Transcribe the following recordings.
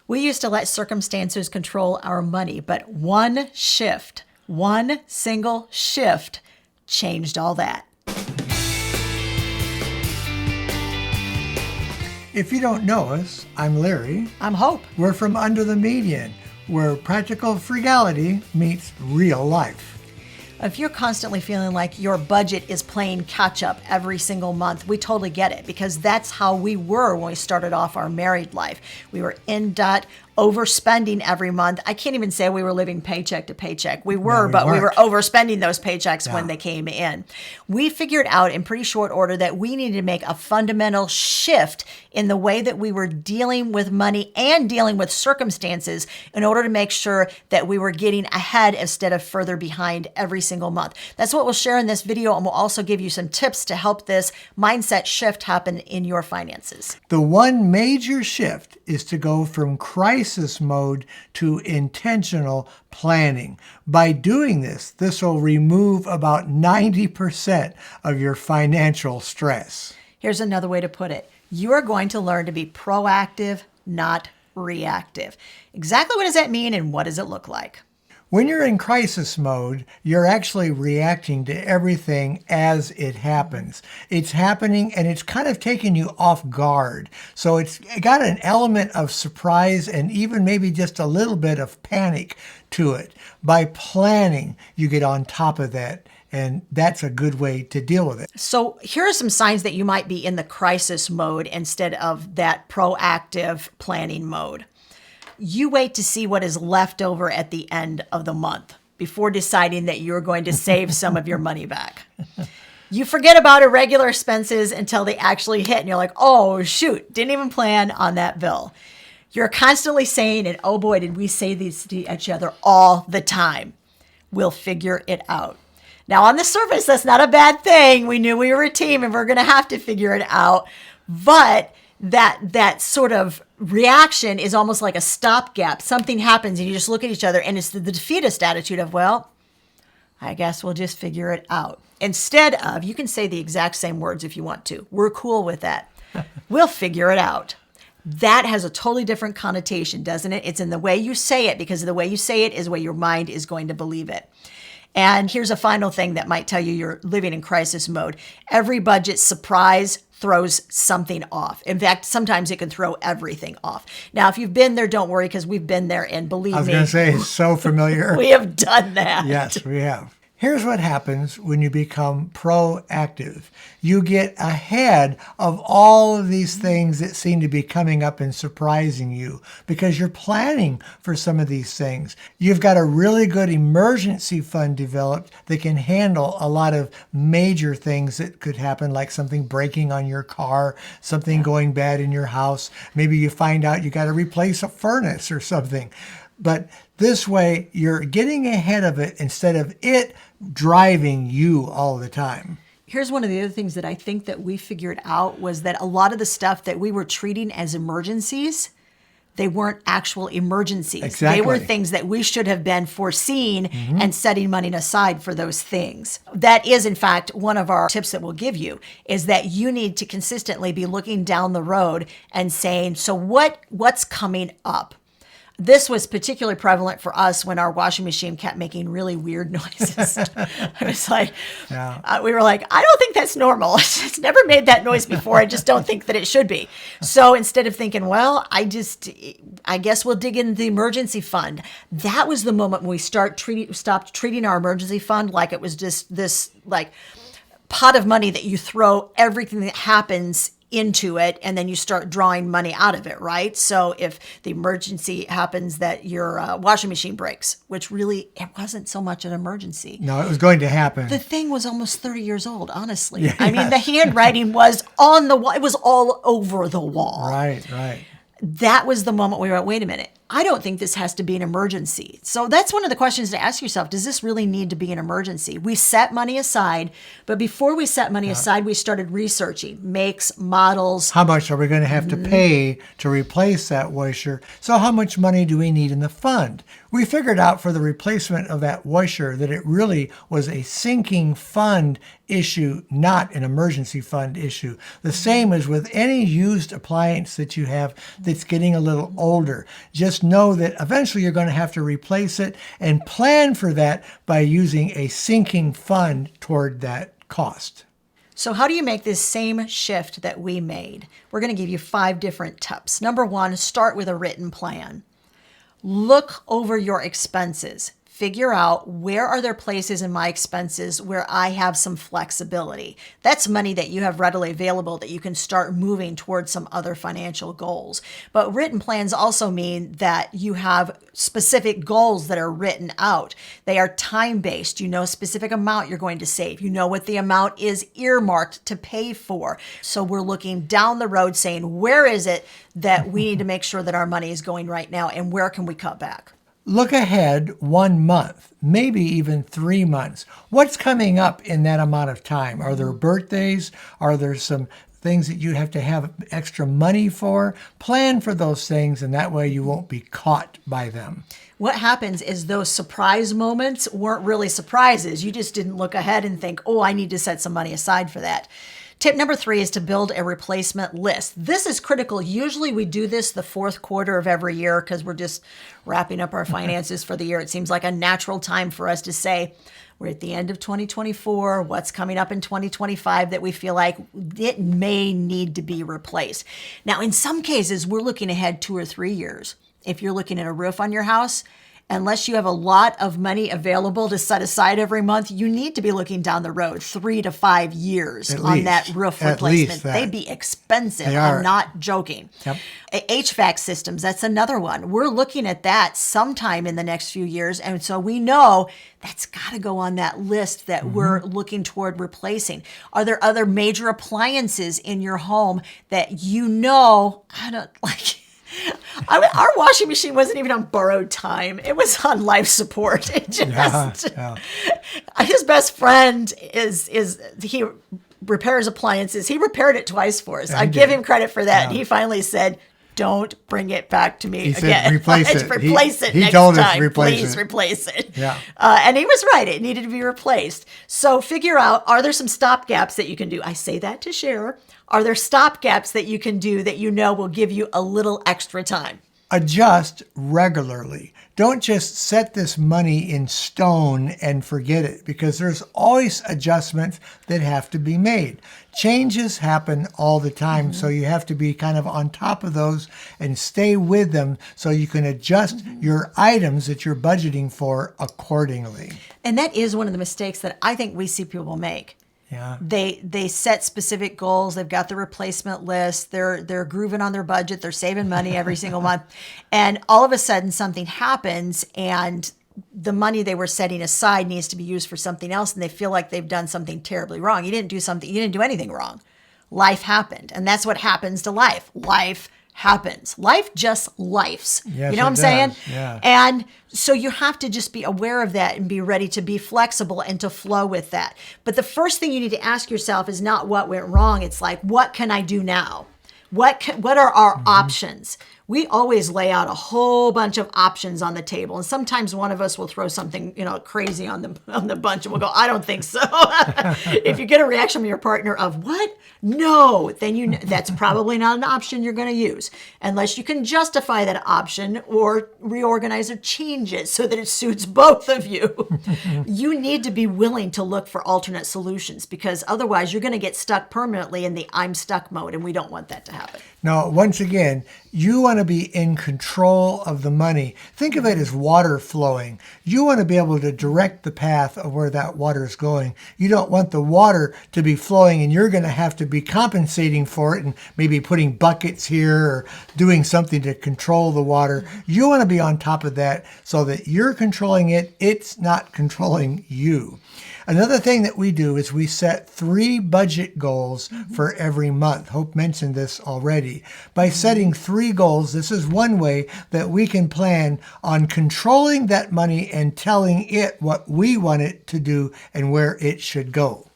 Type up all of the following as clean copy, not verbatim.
We used to let circumstances control our money, but one single shift, changed all that. If you don't know us, I'm Larry. I'm Hope. We're from Under the Median, where practical frugality meets real life. If you're constantly feeling like your budget is playing catch up every single month, we totally get it, because that's how we were when we started off our married life. We were in debt, overspending every month. I can't even say we were living paycheck to paycheck. We were, but we were overspending those paychecks when they came in. We figured out in pretty short order that we needed to make a fundamental shift in the way that we were dealing with money and dealing with circumstances in order to make sure that we were getting ahead instead of further behind every single month. That's what we'll share in this video, and we'll also give you some tips to help this mindset shift happen in your finances. The one major shift is to go from crisis mode to intentional planning. By doing this will remove about 90% of your financial stress. Here's another way to put it. You are going to learn to be proactive, not reactive. Exactly what does that mean, and what does it look like? When you're in crisis mode, you're actually reacting to everything as it happens. It's happening and it's kind of taking you off guard. So it's got an element of surprise and even maybe just a little bit of panic to it. By planning, you get on top of that. And that's a good way to deal with it. So here are some signs that you might be in the crisis mode instead of that proactive planning mode. You wait to see what is left over at the end of the month before deciding that you're going to save some of your money back. You forget about irregular expenses until they actually hit and you're like, oh shoot, didn't even plan on that bill. You're constantly saying, and oh boy, did we say these to each other all the time. We'll figure it out. Now on the surface, that's not a bad thing. We knew we were a team and we're going to have to figure it out. But that sort of reaction is almost like a stopgap. Something happens and you just look at each other and it's the defeatist attitude of, well, I guess we'll just figure it out. Instead of, you can say the exact same words if you want to. We're cool with that. We'll figure it out. That has a totally different connotation, doesn't it? It's in the way you say it, because the way you say it is the way your mind is going to believe it. And here's a final thing that might tell you you're living in crisis mode. Every budget surprise throws something off. In fact, sometimes it can throw everything off. Now, if you've been there, don't worry, because we've been there, and believe me. I was going to say, it's so familiar. We have done that. Yes, we have. Here's what happens when you become proactive. You get ahead of all of these things that seem to be coming up and surprising you because you're planning for some of these things. You've got a really good emergency fund developed that can handle a lot of major things that could happen, like something breaking on your car, something going bad in your house. Maybe you find out you got to replace a furnace or something. But this way, you're getting ahead of it instead of it driving you all the time. Here's one of the other things that I think that we figured out was that a lot of the stuff that we were treating as emergencies, they weren't actual emergencies. Exactly. They were things that we should have been foreseeing and setting money aside for those things. That is, in fact, one of our tips that we'll give you, is that you need to consistently be looking down the road and saying, so what's coming up? This was particularly prevalent for us when our washing machine kept making really weird noises. I was like, we were like, I don't think that's normal. It's never made that noise before. I just don't think that it should be. So instead of thinking, well, I guess we'll dig into the emergency fund. That was the moment when we stopped treating our emergency fund like it was just this like pot of money that you throw everything that happens into it, and then you start drawing money out of it, right? So if the emergency happens that your washing machine breaks, which really, it wasn't so much an emergency. No, it was going to happen. The thing was almost 30 years old, honestly. Yeah, I mean, the handwriting was on the wall. It was all over the wall. Right. That was the moment we went, wait a minute. I don't think this has to be an emergency. So that's one of the questions to ask yourself. Does this really need to be an emergency? We set money aside, but before we set money aside, we started researching makes, models. How much are we going to have to pay to replace that washer? So how much money do we need in the fund? We figured out for the replacement of that washer that it really was a sinking fund issue, not an emergency fund issue. The same as with any used appliance that you have that's getting a little older. Just know that eventually you're going to have to replace it, and plan for that by using a sinking fund toward that cost. So how do you make this same shift that we made? We're going to give you 5 different tips. Number 1, start with a written plan. Look over your expenses. Figure out where are there places in my expenses where I have some flexibility. That's money that you have readily available that you can start moving towards some other financial goals. But written plans also mean that you have specific goals that are written out. They are time-based. You know a specific amount you're going to save. You know what the amount is earmarked to pay for. So we're looking down the road saying, where is it that we need to make sure that our money is going right now, and where can we cut back? Look ahead 1 month, maybe even 3 months. What's coming up in that amount of time? Are there birthdays? Are there some things that you have to have extra money for? Plan for those things, and that way you won't be caught by them. What happens is those surprise moments weren't really surprises. You just didn't look ahead and think, oh, I need to set some money aside for that. Tip number 3 is to build a replacement list. This is critical. Usually we do this the 4th quarter of every year because we're just wrapping up our finances for the year. It seems like a natural time for us to say, we're at the end of 2024. What's coming up in 2025 that we feel like it may need to be replaced? Now, in some cases, we're looking ahead 2 or 3 years. If you're looking at a roof on your house, unless you have a lot of money available to set aside every month, you need to be looking down the road 3 to 5 years on that roof replacement. They'd be expensive. I'm not joking. Yep. HVAC systems, that's another one. We're looking at that sometime in the next few years. And so we know that's got to go on that list that we're looking toward replacing. Are there other major appliances in your home that you know, I don't like... Our washing machine wasn't even on borrowed time. It was on life support. It just, his best friend he repairs appliances. He repaired it twice for us. I give him credit for that. And he finally said, don't bring it back to me again. Said, replace it. Replace it he next told time. Us to replace Please it. replace it. Yeah. And he was right. It needed to be replaced. So figure out, are there some stop gaps that you can do? I say that to share. Are there stop gaps that you can do that you know will give you a little extra time? Adjust regularly. Don't just set this money in stone and forget it, because there's always adjustments that have to be made. Changes happen all the time, so you have to be kind of on top of those and stay with them so you can adjust your items that you're budgeting for accordingly. And that is one of the mistakes that I think we see people make. Yeah. They set specific goals. They've got the replacement list. They're grooving on their budget. They're saving money every single month. And all of a sudden something happens and the money they were setting aside needs to be used for something else, and they feel like they've done something terribly wrong. You didn't do anything wrong. Life happened. And that's what happens to life. Life happens. Life just lifes. Yes, you know what I'm saying? Yeah. And so you have to just be aware of that and be ready to be flexible and to flow with that. But the first thing you need to ask yourself is not what went wrong. It's like, what can I do now? What are our options? We always lay out a whole bunch of options on the table. And sometimes one of us will throw something, crazy on the bunch and we'll go, I don't think so. If you get a reaction from your partner of what? No, then that's probably not an option you're going to use unless you can justify that option or reorganize or change it so that it suits both of you. You need to be willing to look for alternate solutions, because otherwise you're going to get stuck permanently in the I'm stuck mode, and we don't want that to happen. Now, once again, you want to be in control of the money. Think of it as water flowing. You want to be able to direct the path of where that water is going. You don't want the water to be flowing and you're going to have to be compensating for it and maybe putting buckets here or doing something to control the water. You want to be on top of that so that you're controlling it. It's not controlling you. Another thing that we do is we set 3 budget goals for every month. Hope mentioned this already. By setting 3 goals, this is one way that we can plan on controlling that money and telling it what we want it to do and where it should go.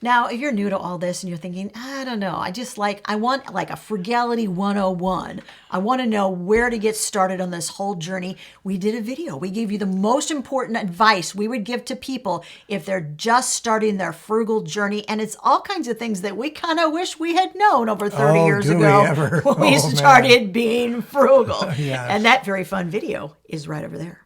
Now, if you're new to all this and you're thinking, I don't know, I want like a frugality 101. I want to know where to get started on this whole journey. We did a video. We gave you the most important advice we would give to people if they're just starting their frugal journey. And it's all kinds of things that we kind of wish we had known over 30 years do we ago ever? when we Oh, man. started being frugal. Yes. And that very fun video is right over there.